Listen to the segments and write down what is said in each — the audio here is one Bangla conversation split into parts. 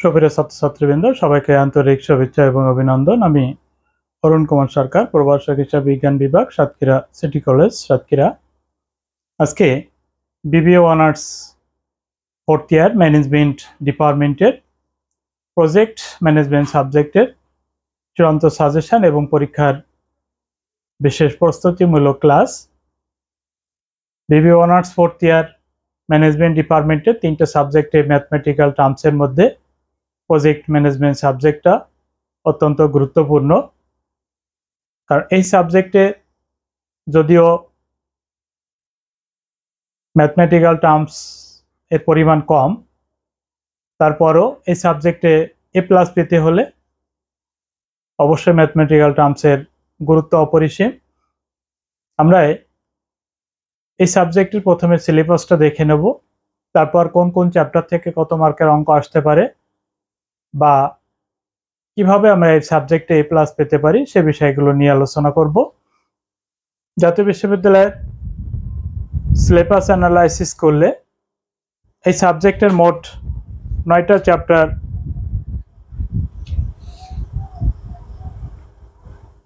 সুপ্রিয় ছাত্রছাত্রীবৃন্দ, সবাইকে আন্তরিক শুভেচ্ছা এবং অভিনন্দন। আমি অরুণ কুমার সরকার, প্রভাষক হিসাবে বিজ্ঞান বিভাগ, সাতক্ষীরা সিটি কলেজ, সাতক্ষীরা। আজকে BBA honours fourth year management ডিপার্টমেন্টের প্রজেক্ট ম্যানেজমেন্ট সাবজেক্টের চূড়ান্ত সাজেশন এবং পরীক্ষার বিশেষ প্রস্তুতিমূলক class. BBA honours fourth year management ডিপার্টমেন্টের 3টে সাবজেক্টে ম্যাথমেটিক্যাল টার্মসের মধ্যে প্রজেক্ট ম্যানেজমেন্ট সাবজেক্টটা অত্যন্ত গুরুত্বপূর্ণ, কারণ এই সাবজেক্টে যদিও ম্যাথমেটিক্যাল টার্মস এর পরিমাণ কম, তারপরও এই সাবজেক্টে A+ পেতে হলে অবশ্যই ম্যাথমেটিক্যাল টার্মসের গুরুত্ব অপরিসীম। আমরা এই সাবজেক্টের প্রথমে সিলেবাসটা দেখে নেব, তারপর কোন কোন চ্যাপ্টার থেকে কত মার্কের অঙ্ক আসতে পারে বা কিভাবে আমরা এই সাবজেক্টে A+ পেতে পারি সে বিষয়গুলো নিয়ে আলোচনা করব। জাতীয় বিশ্ববিদ্যালয়ের সিলেবাস অ্যানালাইসিস করলে এই সাবজেক্টের মোট 9টা চ্যাপ্টার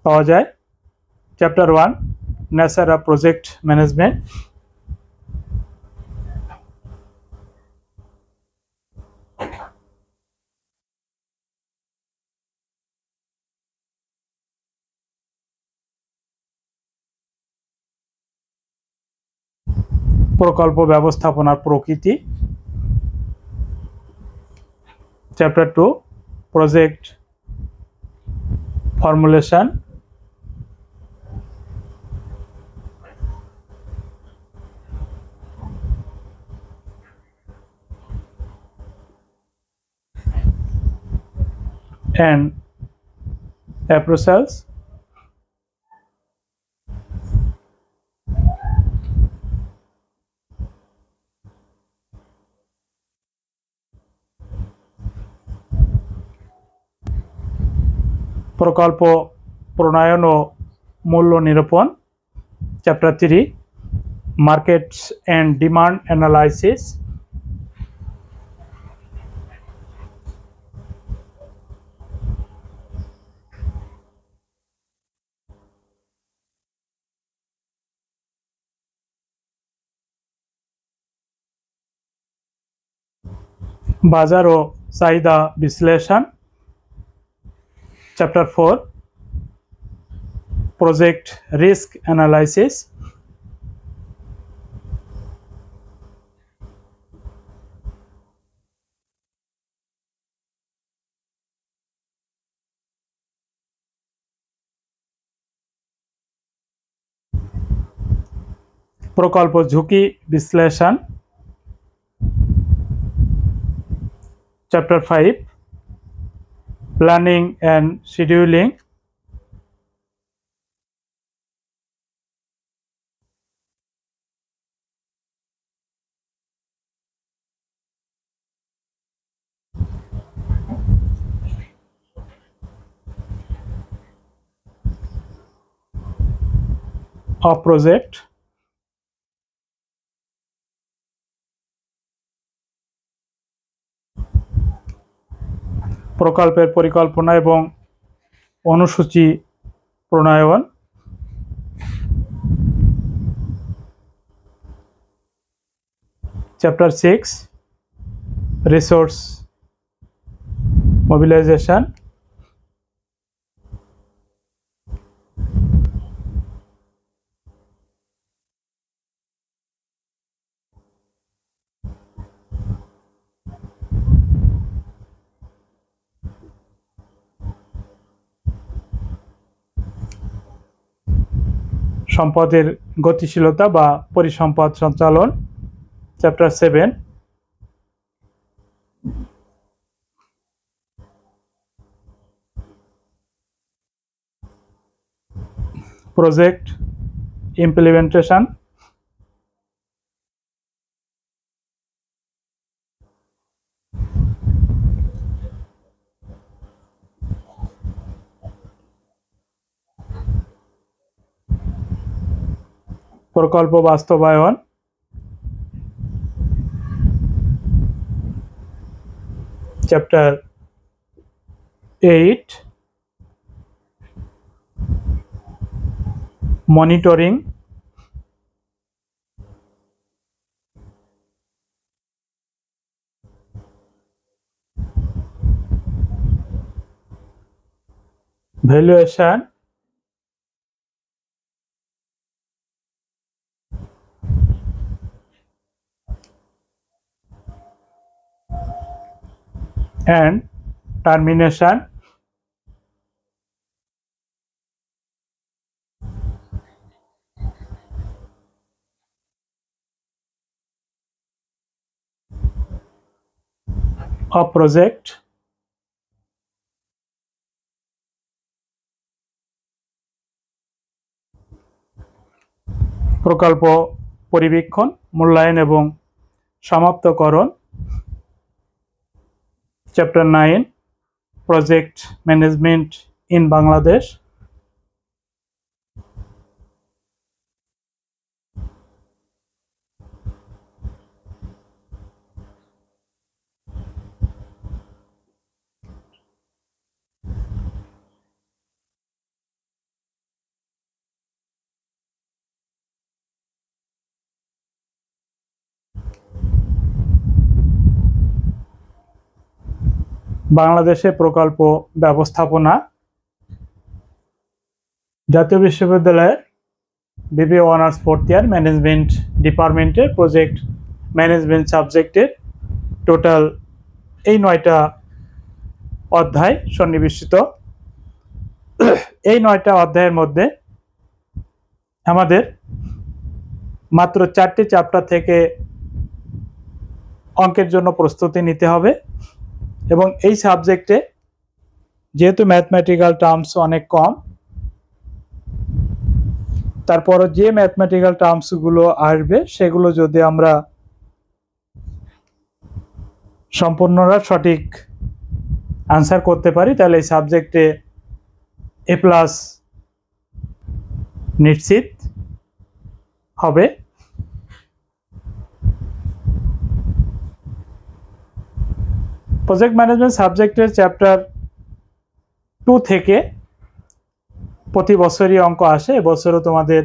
পাওয়া যায়। Chapter 1 nature of project management, প্রকল্প ব্যবস্থাপনার প্রকৃতি। Chapter 2 project formulation. and appraisals. প্রকল্প প্রণয়ন ও মূল্য নিরূপণ। Chapter 3 markets and demand analysis. বাজার ও চাহিদা বিশ্লেষণ। Chapter 4 project risk analysis. প্রকল্প ঝুঁকি বিশ্লেষণ। Chapter 5 planning and scheduling. Of project. প্রকল্পের পরিকল্পনা এবং অনুসূচি প্রণয়ন। Chapter 6 resource mobilisation. সম্পদের গতিশীলতা বা পরিসম্পদ সঞ্চালন। Chapter 7 project implementation. প্রকল্প বাস্তবায়ন। Chapter 8 monitoring, valuation, and termination, of project, প্রকল্প পরিবীক্ষণ, মূল্যায়ন এবং সমাপ্তকরণ। Chapter 9 project management in Bangladesh. বাংলাদেশে প্রকল্প ব্যবস্থাপনা, জাতীয় বিশ্ববিদ্যালয়ের BBA honours fourth year management ডিপার্টমেন্টের প্রজেক্ট ম্যানেজমেন্ট সাবজেক্টের টোটাল এই 9টা অধ্যায় সন্নিবেশিত। এই 9টা অধ্যায়ের মধ্যে আমাদের মাত্র 4টি চ্যাপ্টার থেকে অঙ্কের জন্য প্রস্তুতি নিতে হবে এবং এই সাবজেক্টে যেহেতু ম্যাথমেটিক্যাল টার্মস অনেক কম, তারপরও যে ম্যাথমেটিক্যাল টার্মসগুলো আসবে সেগুলো যদি আমরা সম্পূর্ণরা সঠিক আনসার করতে পারি তাহলে এই সাবজেক্টে এ প্লাস নিশ্চিত হবে। প্রজেক্ট ম্যানেজমেন্ট সাবজেক্টের চ্যাপ্টার 2 থেকে প্রতি বছরই অঙ্ক আসে। এবছরও তোমাদের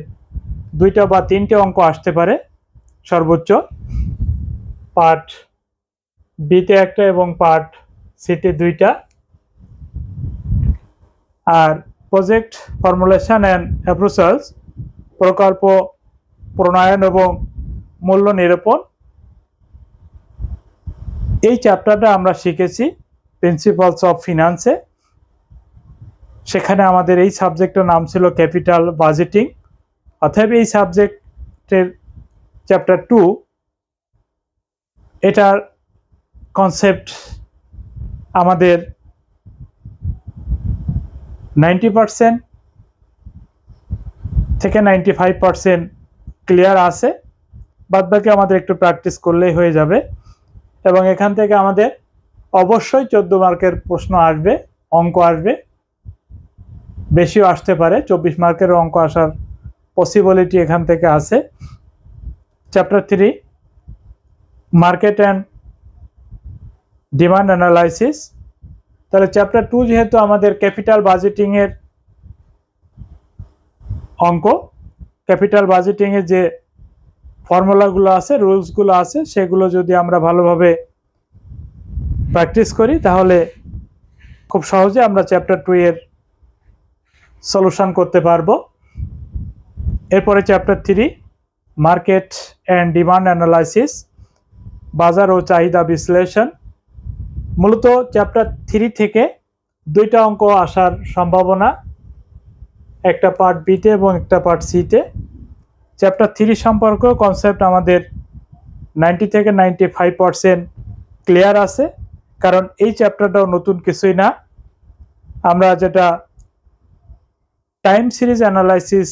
2টা বা 3টে অঙ্ক আসতে পারে সর্বোচ্চ, পার্ট বিতে একটা এবং পার্ট সিতে 2টা। আর প্রজেক্ট ফর্মুলেশন অ্যান্ড অ্যাপ্রোচেস, প্রকল্প প্রণয়ন এবং মূল্য নিরূপণ, এই চ্যাপ্টারটা আমরা শিখেছি প্রিন্সিপালস অফ ফিনান্সে। সেখানে আমাদের এই সাবজেক্টের নাম ছিল ক্যাপিটাল বাজেটিং। অতএব এই সাবজেক্টের চ্যাপ্টার 2 এটার কনসেপ্ট আমাদের 90% থেকে 95% ক্লিয়ার আছে, বাদবাকি আমাদের একটু প্র্যাকটিস করলেই হয়ে যাবে। এবং এখান থেকে আমাদের অবশ্যই 14 মার্কের প্রশ্ন আসবে, অঙ্ক আসবে, বেশিও আসতে পারে, 24 মার্কের অঙ্ক আসার পসিবিলিটি এখান থেকে আছে। Chapter 3 market and demand analysis. তাহলে চ্যাপ্টার 2 যেহেতু আমাদের ক্যাপিটাল বাজেটিংয়ের অঙ্ক, ক্যাপিটাল বাজেটিংয়ের যে ফর্মুলাগুলো আছে, রুলসগুলো আছে, সেগুলো যদি আমরা ভালোভাবে প্র্যাকটিস করি তাহলে খুব সহজে আমরা চ্যাপ্টার 2 এর সলিউশন করতে পারবো। এরপরে chapter 3 market and demand analysis, বাজার ও চাহিদা বিশ্লেষণ। মূলত চ্যাপ্টার 3 থেকে 2টা অঙ্ক আসার সম্ভাবনা, একটা পার্ট বিতে এবং একটা পার্ট সিতে। চ্যাপ্টার 3 সম্পর্কেও কনসেপ্ট আমাদের 90 থেকে 95% ক্লিয়ার আছে, কারণ এই চ্যাপ্টারটাও নতুন কিছুই না। আমরা যেটা টাইম সিরিজ অ্যানালাইসিস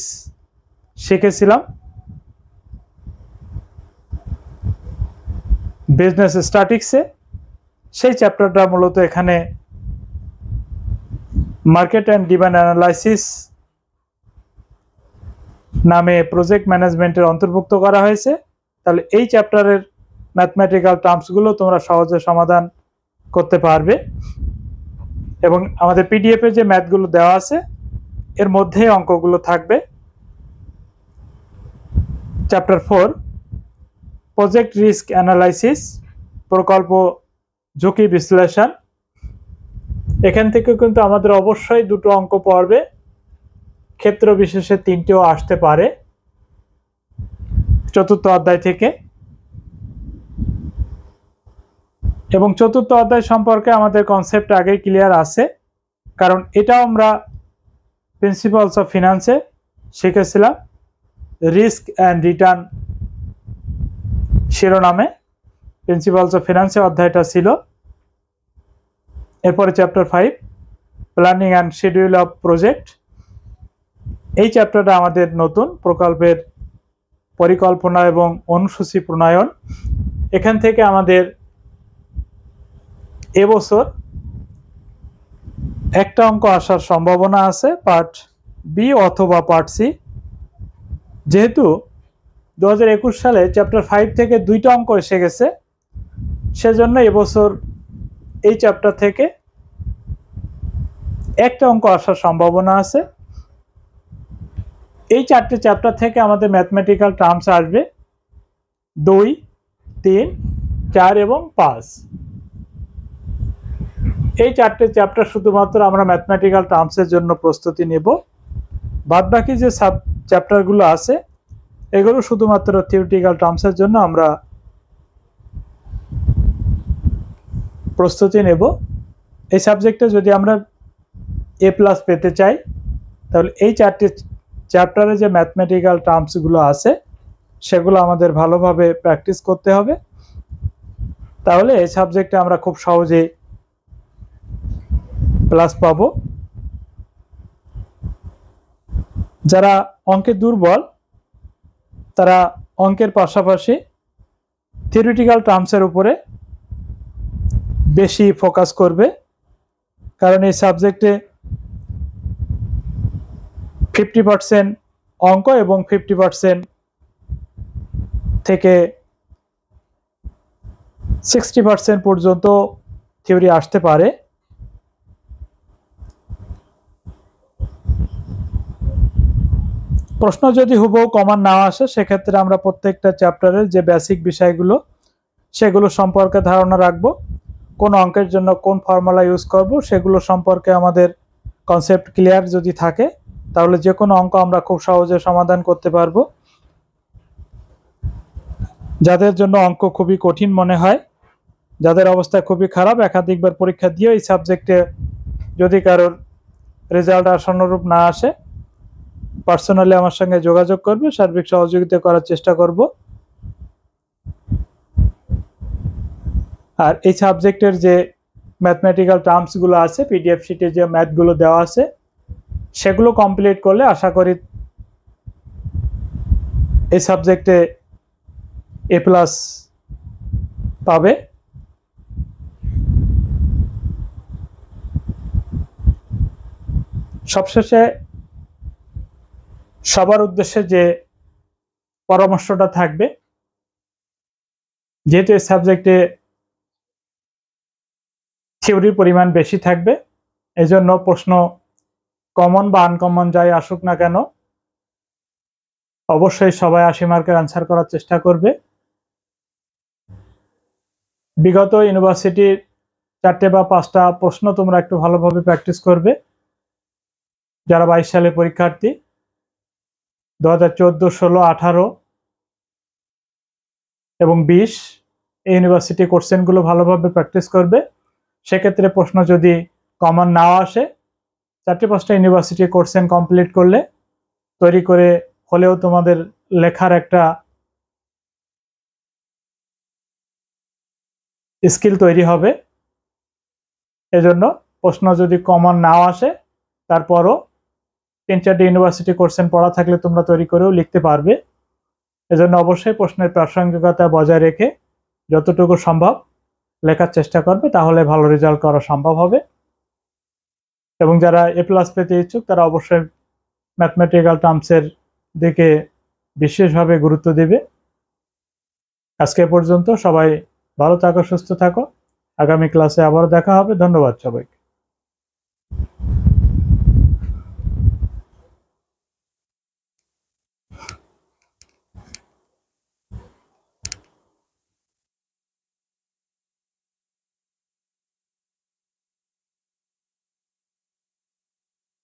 শিখেছিলাম বিজনেস স্ট্যাটিক্সে, সেই চ্যাপ্টারটা মূলত এখানে মার্কেট অ্যান্ড ডিমান্ড অ্যানালাইসিস নামে প্রজেক্ট ম্যানেজমেন্টের অন্তর্ভুক্ত করা হয়েছে। তাহলে এই চ্যাপ্টারের ম্যাথমেটিক্যাল টার্মসগুলো তোমরা সহজে সমাধান করতে পারবে। এবং আমাদের পিডিএফ এ যে ম্যাথগুলো দেওয়া আছে এর মধ্যে অঙ্কগুলো থাকবে। চ্যাপ্টার 4 প্রজেক্ট রিস্ক অ্যানালাইসিস, প্রকল্প ঝুঁকি বিশ্লেষণ। এখান থেকে কিন্তু আমাদের অবশ্যই দুটো অঙ্ক পড়বে, ক্ষেত্র বিশেষে তিনটেও আসতে পারে চতুর্থ অধ্যায় থেকে। এবং চতুর্থ অধ্যায় সম্পর্কে আমাদের কনসেপ্ট আগেই ক্লিয়ার আছে, কারণ এটাও আমরা প্রিন্সিপালস অফ ফিনান্সে শিখেছিলাম। রিস্ক অ্যান্ড রিটার্ন শিরোনামে প্রিন্সিপালস অফ ফিনান্সে অধ্যায়টা ছিল। এরপরে chapter 5 planning and schedule of project. এই চ্যাপ্টারটা আমাদের নতুন প্রকল্পের পরিকল্পনা এবং অনুসূচি প্রণয়ন। এখান থেকে আমাদের এবছর একটা অঙ্ক আসার সম্ভাবনা আছে, পার্ট বি অথবা পার্ট সি। যেহেতু 2021 সালে চ্যাপ্টার 5 থেকে দুইটা অঙ্ক এসে গেছে, সেজন্য এবছর এই চ্যাপ্টার থেকে একটা অঙ্ক আসার সম্ভাবনা আছে। এই চারটে চ্যাপ্টার থেকে আমাদের ম্যাথমেটিক্যাল টার্মস আসবে 2, 3, 4 এবং 5। এই চারটে চ্যাপ্টার শুধুমাত্র আমরা ম্যাথমেটিক্যাল টার্মসের জন্য প্রস্তুতি নেব। বাদবাকি যে সাব চ্যাপ্টারগুলো আছে এগুলো শুধুমাত্র থিওরিটিক্যাল টার্মসের জন্য আমরা প্রস্তুতি নেব। এই সাবজেক্টে যদি আমরা A+ পেতে চাই তাহলে এই চারটে চ্যাপ্টারে যে ম্যাথমেটিক্যাল টার্মসগুলো আছে সেগুলো আমাদের ভালোভাবে প্র্যাকটিস করতে হবে, তাহলে এই সাবজেক্টে আমরা খুব সহজে প্লাস পাবো। যারা অঙ্কে দুর্বল তারা অঙ্কের পাশাপাশি থিওরিটিক্যাল টার্মসের উপরে বেশি ফোকাস করবে, কারণ এই সাবজেক্টে 50% অঙ্ক এবং 50% থেকে 60% পর্যন্ত থিওরি আসতে পারে। প্রশ্ন যদি হুবহু কমন না আসে সেক্ষেত্রে আমরা প্রত্যেকটা চ্যাপ্টারের যে বেসিক বিষয়গুলো সেগুলো সম্পর্কে ধারণা রাখবো। কোন অঙ্কের জন্য কোন ফর্মুলা ইউজ করব সেগুলো সম্পর্কে আমাদের কনসেপ্ট ক্লিয়ার যদি থাকে তাহলে যে কোনো অঙ্ক আমরা খুব সহজে সমাধান করতে পারবো। যাদের জন্য অঙ্ক খুবই কঠিন মনে হয়, যাদের অবস্থা খুবই খারাপ, একাধিকবার পরীক্ষা দিয়ে এই সাবজেক্টে যদি কারোর রেজাল্ট আশানুরূপ না আসে পার্সোনালি আমার সঙ্গে যোগাযোগ করবে, সার্বিক সহযোগিতা করার চেষ্টা করব। আর এই সাবজেক্টের যে ম্যাথমেটিক্যাল টার্মসগুলো আছে পিডিএফ শিটে যে ম্যাথগুলো দেওয়া আছে সেগুলো কমপ্লিট করলে আশা করি এই সাবজেক্টে A+ পাবে। সবশেষে সবার উদ্দেশ্যে যে পরামর্শটা থাকবে, যেহেতু এই সাবজেক্টে থিওরির পরিমাণ বেশি থাকবে এজন্য প্রশ্ন কমন বা আনকমন যাই আসুক না কেন অবশ্যই সবাই 80 মার্কের আনসার করার চেষ্টা করবে। বিগত ইউনিভার্সিটির 4টে বা 5টা প্রশ্ন তোমরা একটু ভালোভাবে প্র্যাকটিস করবে। যারা 22 সালে পরীক্ষার্থী 2014, 16, 18 এবং 20 এই ইউনিভার্সিটি কোশ্চেনগুলো ভালোভাবে প্র্যাকটিস করবে। সেক্ষেত্রে প্রশ্ন যদি কমন নাও আসে 4টে-5টা ইউনিভার্সিটি কোশ্চেন কমপ্লিট করলে তৈরি করে হলেও তোমাদের লেখার একটা স্কিল তৈরি হবে। এজন্য প্রশ্ন যদি কমন নাও আসে তারপরও 3-4টে ইউনিভার্সিটি কোশ্চেন পড়া থাকলে তোমরা তৈরি করেও লিখতে পারবে। এজন্য অবশ্যই প্রশ্নের প্রাসঙ্গিকতা বজায় রেখে যতটুকু সম্ভব লেখার চেষ্টা করবে, তাহলে ভালো রেজাল্ট করা সম্ভব হবে। এবং যারা A+ পেতে ইচ্ছুক তারা অবশ্যই ম্যাথমেটিক্যাল টার্মসের দিকে বিশেষভাবে গুরুত্ব দেবে। আজকে পর্যন্ত সবাই ভালো থাকো, সুস্থ থাকো। আগামী ক্লাসে আবারও দেখা হবে। ধন্যবাদ সবাইকে।